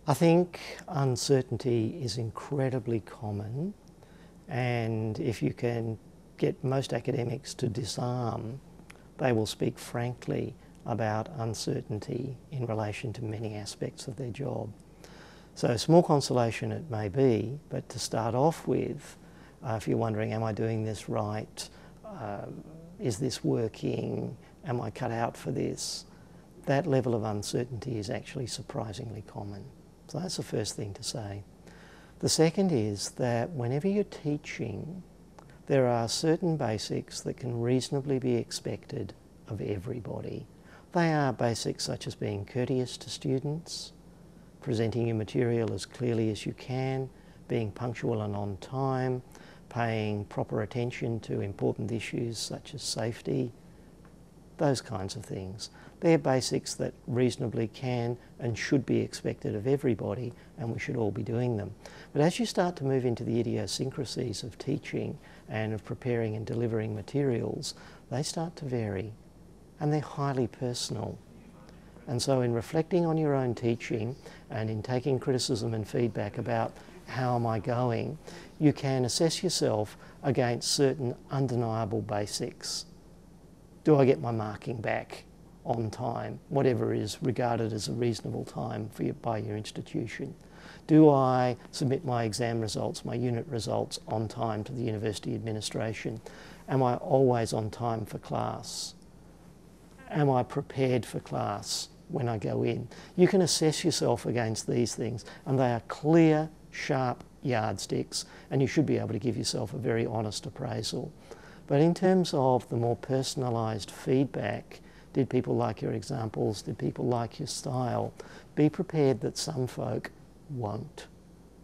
I think uncertainty is incredibly common, and if you can get most academics to disarm, they will speak frankly about uncertainty in relation to many aspects of their job. So small consolation it may be, but to start off with, if you're wondering, am I doing this right? Is this working? Am I cut out for this? That level of uncertainty is actually surprisingly common. So that's the first thing to say. The second is that whenever you're teaching, there are certain basics that can reasonably be expected of everybody. They are basics such as being courteous to students, presenting your material as clearly as you can, being punctual and on time, paying proper attention to important issues such as safety, those kinds of things. They're basics that reasonably can and should be expected of everybody, and we should all be doing them. But as you start to move into the idiosyncrasies of teaching and of preparing and delivering materials, they start to vary, and they're highly personal. And so in reflecting on your own teaching and in taking criticism and feedback about how am I going, you can assess yourself against certain undeniable basics. Do I get my marking back on time, whatever is regarded as a reasonable time by your institution? Do I submit my exam results, my unit results on time to the university administration? Am I always on time for class? Am I prepared for class when I go in? You can assess yourself against these things, and they are clear, sharp yardsticks, and you should be able to give yourself a very honest appraisal. But in terms of the more personalised feedback, did people like your examples? Did people like your style? Be prepared that some folk won't.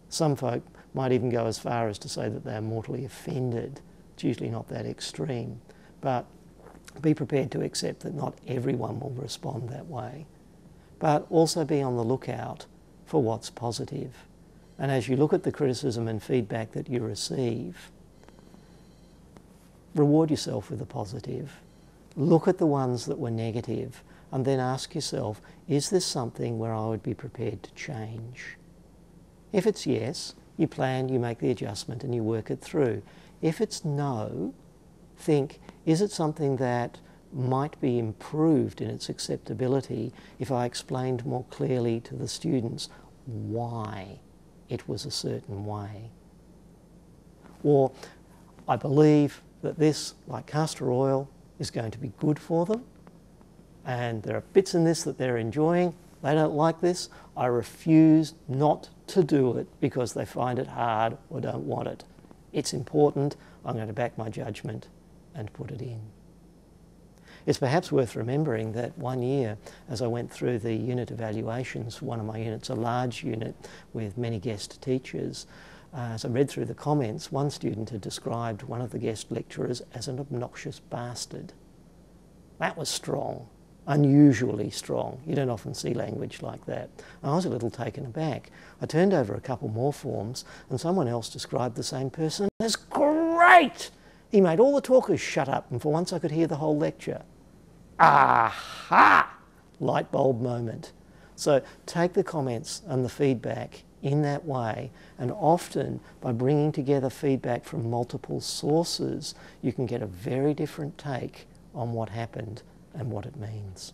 Some folk might even go as far as to say that they're mortally offended. It's usually not that extreme. But be prepared to accept that not everyone will respond that way. But also be on the lookout for what's positive. And as you look at the criticism and feedback that you receive, reward yourself with the positive. Look at the ones that were negative and then ask yourself, is this something where I would be prepared to change? If it's yes, you plan, you make the adjustment and you work it through. If it's no, think, is it something that might be improved in its acceptability if I explained more clearly to the students why it was a certain way? Or I believe that this, like castor oil, is going to be good for them, and there are bits in this that they're enjoying. They don't like this. I refuse not to do it because they find it hard or don't want it. It's important. I'm going to back my judgment and put it in. It's perhaps worth remembering that one year, as I went through the unit evaluations, one of my units, a large unit with many guest teachers, as I read through the comments, one student had described one of the guest lecturers as an obnoxious bastard. That was strong, unusually strong. You don't often see language like that. I was a little taken aback. I turned over a couple more forms and someone else described the same person as great. He made all the talkers shut up, and for once I could hear the whole lecture. Aha! Light bulb moment. So take the comments and the feedback in that way, and often by bringing together feedback from multiple sources, you can get a very different take on what happened and what it means.